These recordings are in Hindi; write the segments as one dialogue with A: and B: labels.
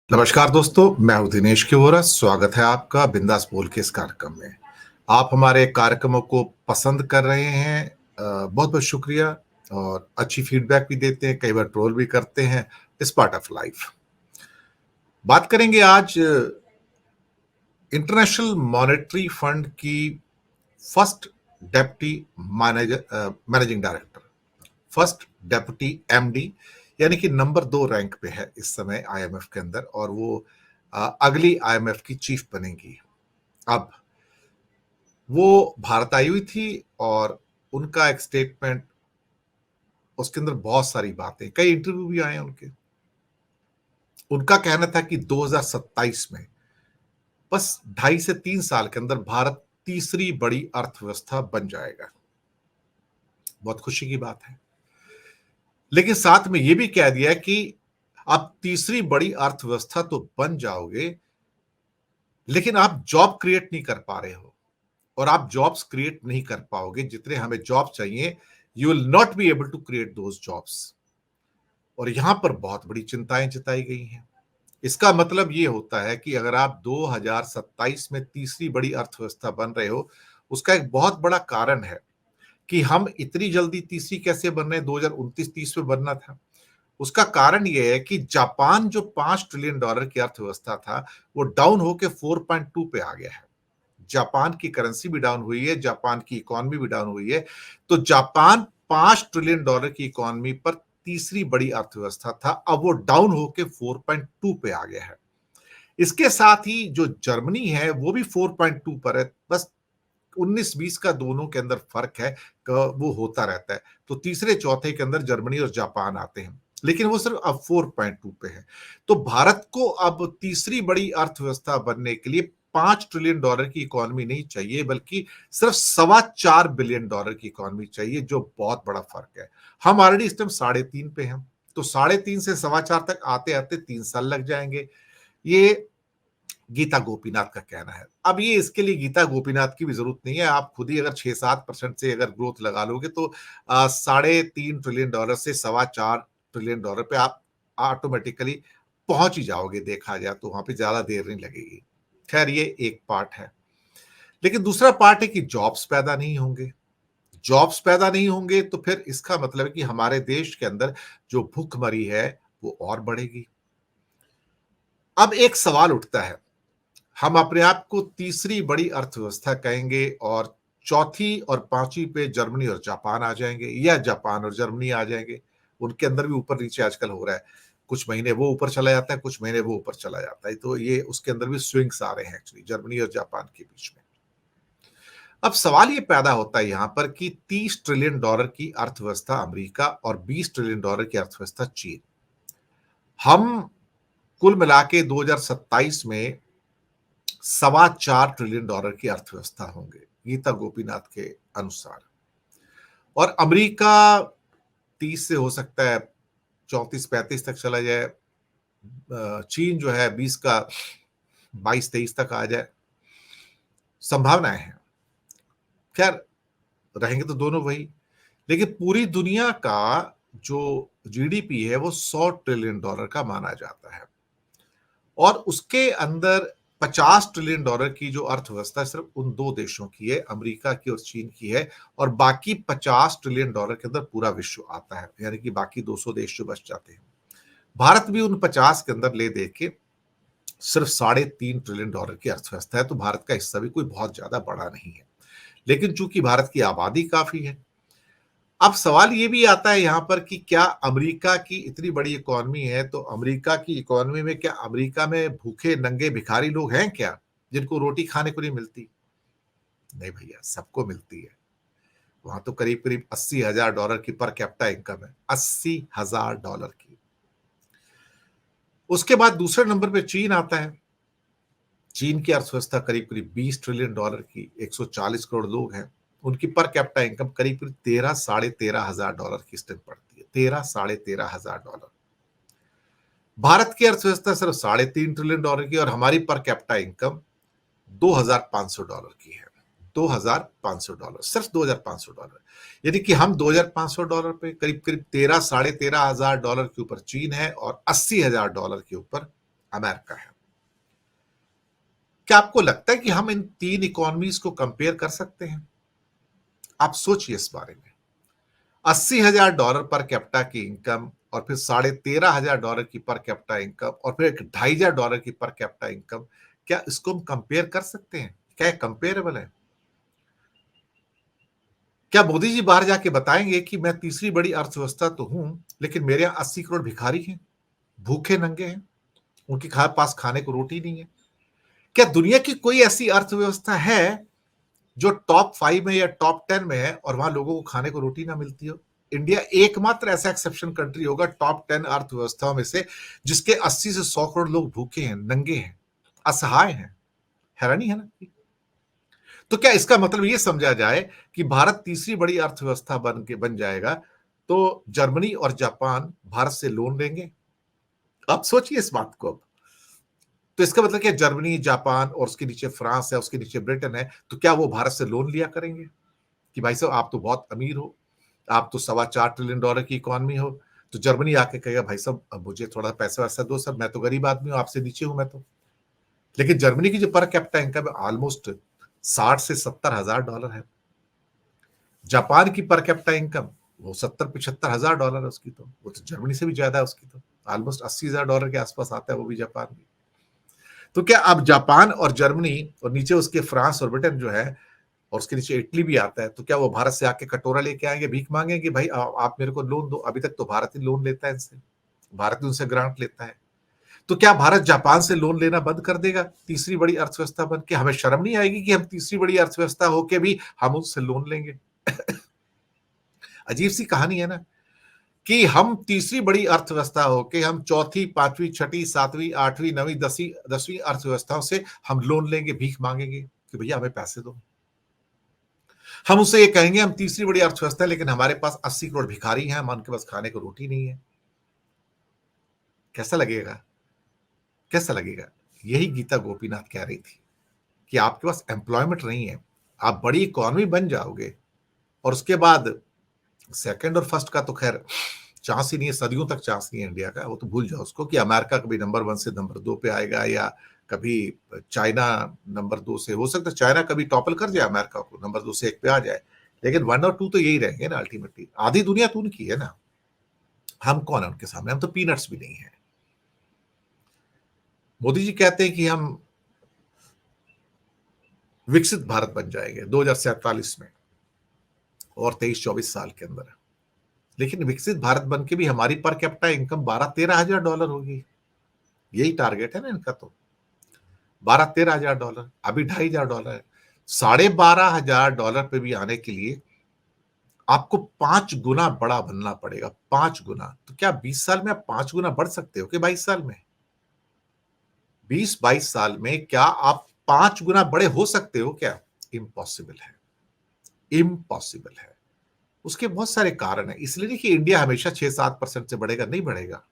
A: नमस्कार दोस्तों, मैं हूं दिनेश किवोरा। स्वागत है आपका बिंदास बोल के इस कार्यक्रम में। आप हमारे कार्यक्रमों को पसंद कर रहे हैं, बहुत बहुत शुक्रिया। और अच्छी फीडबैक भी देते हैं, कई बार ट्रोल भी करते हैं। इस पार्ट ऑफ लाइफ बात करेंगे आज इंटरनेशनल मॉनेटरी फंड की first deputy managing director, first deputy MD, यानी कि नंबर 2 रैंक पे है इस समय आईएमएफ के अंदर, और वो अगली आईएमएफ की चीफ बनेंगी। अब वो भारत आई हुई थी और उनका एक स्टेटमेंट, उसके अंदर बहुत सारी बातें, कई इंटरव्यू भी आए हैं उनके। उनका कहना था कि 2027 में बस 2.5 से 3 साल के अंदर भारत तीसरी बड़ी अर्थव्यवस्था बन जाएगा। बहुत खुशी की बात है। लेकिन साथ में यह भी कह दिया कि आप तीसरी बड़ी अर्थव्यवस्था तो बन जाओगे, लेकिन आप जॉब क्रिएट नहीं कर पा रहे हो। और आप जॉब्स क्रिएट नहीं कर पाओगे जितने हमें जॉब चाहिए। You will not be able to create those jobs. और यहां पर बहुत बड़ी चिंताएं जताई गई हैं। इसका मतलब यह होता है कि अगर आप 2027 में तीसरी बड़ी अर्थव्यवस्था बन रहे हो, उसका एक बहुत बड़ा कारण है कि हम इतनी जल्दी तीसरी कैसे बन रहे हैं। 2029-30 में बनना था। उसका कारण यह है कि जापान जो $5 ट्रिलियन की अर्थव्यवस्था था, वो डाउन होकर 4.2 पे आ गया है। जापान की करेंसी भी डाउन हुई है, जापान की इकोनॉमी भी डाउन हुई है। तो जापान $5 ट्रिलियन की इकोनॉमी पर तीसरी बड़ी अर्थव्यवस्था था, अब वो डाउन होकर 4.2 पे आ गया है। इसके साथ ही जो जर्मनी है वो भी 4.2 पर है। बस 19-20 का दोनों के अंदर फर्क है, वो होता रहता है। तो तीसरे चौथे के अंदर जर्मनी और जापान आते हैं, लेकिन वो सिर्फ अब 4.2 पे है। तो भारत को अब तीसरी बड़ी अर्थव्यवस्था बनने के लिए $5 ट्रिलियन की इकोनॉमी नहीं चाहिए, बल्कि सिर्फ $4.25 बिलियन की इकोनॉमी चाहिए, जो बहुत बड़ा फर्क है। हम ऑलरेडी इस टाइम 3.5 पे हैं, तो 3.5 से 4.25 तक आते आते 3 साल लग जाएंगे। ये गीता गोपीनाथ का कहना है। अब ये इसके लिए गीता गोपीनाथ की भी जरूरत नहीं है। आप खुद ही अगर 6-7% से अगर ग्रोथ लगा लोगे तो $3.5 ट्रिलियन से $4.25 ट्रिलियन पे आप ऑटोमेटिकली पहुंच ही जाओगे। देखा जाए तो वहां पे ज्यादा देर नहीं लगेगी। खैर, ये एक पार्ट है। लेकिन दूसरा पार्ट है कि जॉब्स पैदा नहीं होंगे। जॉब्स पैदा नहीं होंगे तो फिर इसका मतलब है कि हमारे देश के अंदर जो भूखमरी है वो और बढ़ेगी। अब एक सवाल उठता है, हम अपने आप को तीसरी बड़ी अर्थव्यवस्था कहेंगे और चौथी और पांचवी पे जर्मनी और जापान आ जाएंगे, या जापान और जर्मनी आ जाएंगे। उनके अंदर भी ऊपर नीचे आजकल हो रहा है। कुछ महीने वो ऊपर चला जाता है, कुछ महीने वो ऊपर चला जाता है। तो ये उसके अंदर भी स्विंग्स आ रहे हैं एक्चुअली, जर्मनी और जापान के बीच में। अब सवाल ये पैदा होता है यहां पर कि $30 ट्रिलियन की अर्थव्यवस्था अमेरिका और $20 ट्रिलियन की अर्थव्यवस्था चीन, हम कुल मिला के 2027 में $4.25 ट्रिलियन की अर्थव्यवस्था होंगे, गीता गोपीनाथ के अनुसार। और अमेरिका 30 से हो सकता है 34-35 तक चला जाए। चीन जो है 20 का 22-23 तक आ जाए, संभावनाएं हैं। खैर, रहेंगे तो दोनों वही। लेकिन पूरी दुनिया का जो जीडीपी है वो $100 ट्रिलियन का माना जाता है, और उसके अंदर $50 ट्रिलियन की जो अर्थव्यवस्था सिर्फ उन दो देशों की है, अमेरिका की और चीन की है। और बाकी $50 ट्रिलियन के अंदर पूरा विश्व आता है, यानी कि बाकी 200 देश जो बच जाते हैं। भारत भी उन 50 के अंदर ले दे के सिर्फ $3.5 ट्रिलियन की अर्थव्यवस्था है। तो भारत का हिस्सा भी कोई बहुत ज्यादा बड़ा नहीं है। लेकिन चूंकि भारत की आबादी काफी है, अब सवाल ये भी आता है यहां पर कि क्या अमेरिका की इतनी बड़ी इकोनॉमी है, तो अमेरिका की इकोनॉमी में क्या अमेरिका में भूखे नंगे भिखारी लोग हैं क्या, जिनको रोटी खाने को नहीं मिलती? नहीं भैया, सबको मिलती है। वहां तो करीब करीब $80,000 की पर कैपिटा इनकम है, $80,000 की। उसके बाद दूसरे नंबर पे चीन आता है। चीन की अर्थव्यवस्था करीब करीब $20 ट्रिलियन की, 140 करोड़ लोग हैं। उनकी पर कैपिटा इनकम करीब करीब 13-13,500 की स्टेप पड़ती है, 13-13,500। भारत की अर्थव्यवस्था सिर्फ $3.5 ट्रिलियन की, और हमारी पर कैपिटा इनकम $2,500 की है। $2,500, सिर्फ $2,500। यानी कि हम $2,500 पे करीब करीब 13-13,500 के ऊपर चीन है, और $80,000 के ऊपर अमेरिका है। क्या आपको लगता है कि हम इन तीन इकोनॉमीज को कंपेयर कर सकते हैं? आप सोचिए इस बारे में। $80,000 पर कैपिटा की इनकम और फिर $13,500 की पर कैपिटा इनकम और फिर $2,500 की पर कैपिटा इनकम, क्या इसको हम कंपेयर कर सकते हैं? क्या कंपेरेबल है? क्या मोदी जी बाहर जाके बताएंगे कि मैं तीसरी बड़ी अर्थव्यवस्था तो हूं, लेकिन मेरे यहां 80 करोड़ भिखारी हैं, भूखे नंगे हैं, उनके पास खाने को रोटी नहीं है? क्या दुनिया की कोई ऐसी अर्थव्यवस्था है जो टॉप 5 में या टॉप 10 में है और वहां लोगों को खाने को रोटी ना मिलती हो? इंडिया एकमात्र ऐसा एक्सेप्शन कंट्री होगा टॉप 10 अर्थव्यवस्थाओं में से जिसके 80 से 100 करोड़ लोग भूखे हैं, नंगे हैं, असहाय हैं। हैरानी है ना? तो क्या इसका मतलब ये समझा जाए कि भारत तीसरी बड़ी अर्थव्यवस्था बन जाएगा तो जर्मनी और जापान भारत से लोन लेंगे? आप सोचिए इस बात को अब। तो इसका मतलब क्या जर्मनी, जापान और उसके नीचे फ्रांस है, उसके नीचे ब्रिटेन है, तो क्या वो भारत से लोन लिया करेंगे कि भाई साहब आप तो बहुत अमीर हो, आप तो $4.25 ट्रिलियन की इकोनॉमी हो? तो जर्मनी आके कहेगा भाई साहब अब मुझे थोड़ा पैसा वैसा दो सर, मैं तो गरीब आदमी हूं, आपसे नीचे हूं मैं तो। लेकिन जर्मनी की जो पर कैपिटा इनकम है ऑलमोस्ट 60 से 70 हजार डॉलर है। जापान की पर कैपिटा इनकम वो 70-75 हजार डॉलर है उसकी, तो वो तो जर्मनी से भी ज्यादा है उसकी, तो ऑलमोस्ट $80,000 के आसपास आता है वो भी जापान भी। तो क्या अब जापान और जर्मनी और नीचे उसके फ्रांस और ब्रिटेन जो है और उसके नीचे इटली भी आता है, तो क्या वो भारत से आके कटोरा लेके आएंगे, भीख मांगेंगे भाई आप मेरे को लोन दो? अभी तक तो भारत ही लोन लेता है इनसे, भारत ही उनसे ग्रांट लेता है। तो क्या भारत जापान से लोन लेना बंद कर देगा तीसरी बड़ी अर्थव्यवस्था बन के? हमें शर्म नहीं आएगी कि हम तीसरी बड़ी अर्थव्यवस्था होके भी हम उससे लोन लेंगे? अजीब सी कहानी है ना कि हम तीसरी बड़ी अर्थव्यवस्था होके हम चौथी, पांचवी, छठी, सातवीं, आठवीं, नवीं, 10वीं अर्थव्यवस्थाओं से हम लोन लेंगे, भीख मांगेंगे कि भैया हमें पैसे दो। हम उससे ये कहेंगे हम तीसरी बड़ी अर्थव्यवस्था है लेकिन हमारे पास 80 करोड़ भिखारी हैं, हम उनके पास खाने को रोटी नहीं है। कैसा लगेगा? कैसा लगेगा? यही गीता गोपीनाथ कह रही थी कि आपके पास एम्प्लॉयमेंट नहीं है, आप बड़ी इकोनॉमी बन जाओगे और उसके बाद सेकंड और फर्स्ट का तो खैर चांस ही नहीं है, सदियों तक चांस नहीं है इंडिया का, वो तो भूल जाओ उसको कि अमेरिका कभी नंबर 1 से नंबर 2 पे आएगा या कभी चाइना नंबर 2 से, हो सकता है चाइना कभी टॉपल कर जाए अमेरिका को, नंबर 2 से 1 पे आ जाए, लेकिन 1 और 2 तो यही रहेंगे ना अल्टीमेटली। आधी दुनिया तो उनकी है ना, हम कौन है उनके सामने? हम तो पीनट्स भी नहीं है। मोदी जी कहते हैं कि हम विकसित भारत बन जाएंगे 2047 में और 23-24 साल के अंदर, लेकिन विकसित भारत बन के भी हमारी पर कैपिटा इनकम 12-13 हजार डॉलर होगी। यही टारगेट है ना इनका, तो 12-13 हजार डॉलर, अभी $2,500 है। $12,500 पे भी आने के लिए आपको 5 गुना बड़ा बनना पड़ेगा, 5 गुना। तो क्या 20 साल में आप 5 गुना बढ़ सकते हो कि 22 साल में? 20-22 साल में क्या आप 5 गुना बड़े हो सकते हो क्या? इम्पॉसिबल है, इम्पॉसिबल है। उसके बहुत सारे कारण हैं, इसलिए नहीं कि इंडिया हमेशा 6-7% से बढ़ेगा, नहीं बढ़ेगा,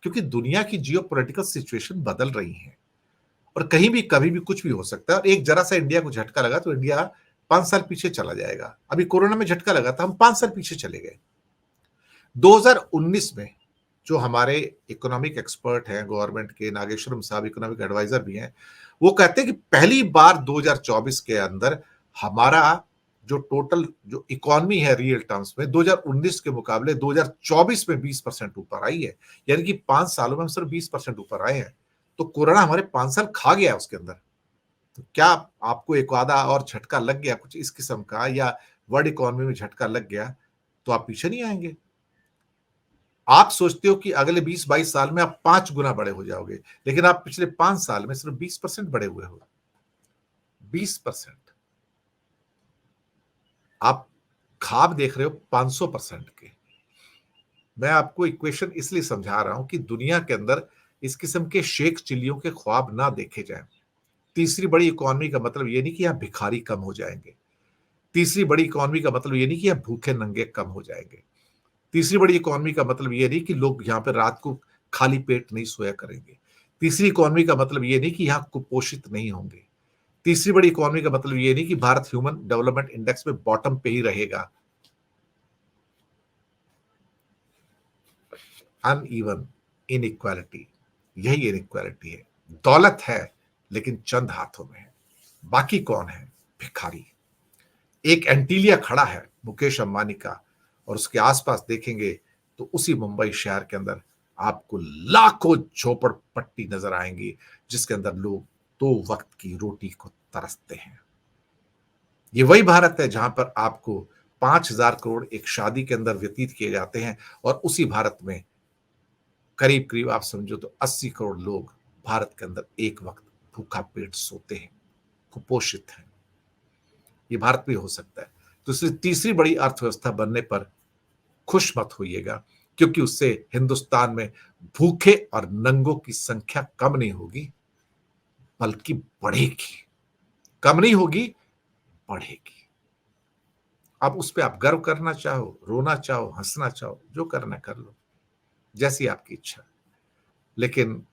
A: क्योंकि दुनिया की जियोपॉलिटिकल सिचुएशन बदल रही है और कहीं भी कभी भी कुछ भी हो सकता है। और एक जरा सा इंडिया को झटका लगा तो इंडिया 5 साल पीछे चला जाएगा। अभी कोरोना में झटका लगा था, हम 5 साल पीछे चले गए। 2019 में जो हमारे इकोनॉमिक एक्सपर्ट हैं गवर्नमेंट के, नागेश्वरम साहब इकोनॉमिक एडवाइजर भी हैं, वो कहते हैं कि पहली बार 2024 के अंदर हमारा जो टोटल जो इकोनॉमी है रियल टर्म्स में 2019 के मुकाबले 2024 में 20% ऊपर आई है, यानी कि 5 सालों में हम सिर्फ 20% ऊपर आए हैं। तो कोरोना हमारे 5 साल खा गया है उसके अंदर। तो क्या आपको एक आधा और झटका लग गया कुछ इस किस्म का, या वर्ल्ड इकोनॉमी में झटका लग गया, तो आप पीछे नहीं आएंगे? आप सोचते हो कि अगले 20-22 साल में आप 5 गुना बड़े हो जाओगे, लेकिन आप पिछले 5 साल में सिर्फ 20% बड़े हुए हो। 20%। आप ख्वाब देख रहे हो 500% के। मैं आपको इक्वेशन इसलिए समझा रहा हूं कि दुनिया के अंदर इस किस्म के शेख चिल्लियों के ख्वाब ना देखे जाएं। तीसरी बड़ी इकोनॉमी का मतलब ये नहीं कि यहां भिखारी कम हो जाएंगे। तीसरी बड़ी इकोनॉमी का मतलब ये नहीं कि यहां भूखे नंगे कम हो जाएंगे। तीसरी बड़ी इकोनॉमी का मतलब ये नहीं कि लोग यहाँ पे रात को खाली पेट नहीं सोया करेंगे। तीसरी इकोनॉमी का मतलब ये नहीं कि यहाँ कुपोषित नहीं होंगे। तीसरी बड़ी इकोनॉमी का मतलब ये नहीं कि भारत ह्यूमन डेवलपमेंट इंडेक्स में बॉटम पे ही रहेगा। अनइवन इनइक्वालिटी, यही इनइक्वालिटी है। दौलत है लेकिन चंद हाथों में है, बाकी कौन है? भिखारी। एक एंटीलिया खड़ा है मुकेश अंबानी का, और उसके आसपास देखेंगे तो उसी मुंबई शहर के अंदर आपको लाखों झोपड़पट्टी नजर आएंगी, जिसके अंदर लोग 2 वक्त की रोटी को तरसते हैं। ये वही भारत है जहां पर आपको 5,000 करोड़ एक शादी के अंदर व्यतीत किए जाते हैं, और उसी भारत में करीब करीब आप समझो तो 80 करोड़ लोग भारत के अंदर एक वक्त भूखा पेट सोते हैं, कुपोषित हैं। ये भारत भी हो सकता है। तो इसलिए तीसरी बड़ी अर्थव्यवस्था बनने पर खुश मत होइएगा, क्योंकि उससे हिंदुस्तान में भूखे और नंगों की संख्या कम नहीं होगी, बल्कि बढ़ेगी। कम नहीं होगी, बढ़ेगी। अब उस पे आप गर्व करना चाहो, रोना चाहो, हंसना चाहो, जो करना कर लो, जैसी आपकी इच्छा। लेकिन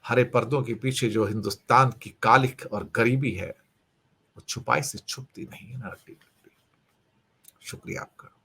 A: हरे पर्दों के पीछे जो हिंदुस्तान की कालिख और गरीबी है, वो छुपाई से छुपती नहीं है ना। शुक्रिया आपका।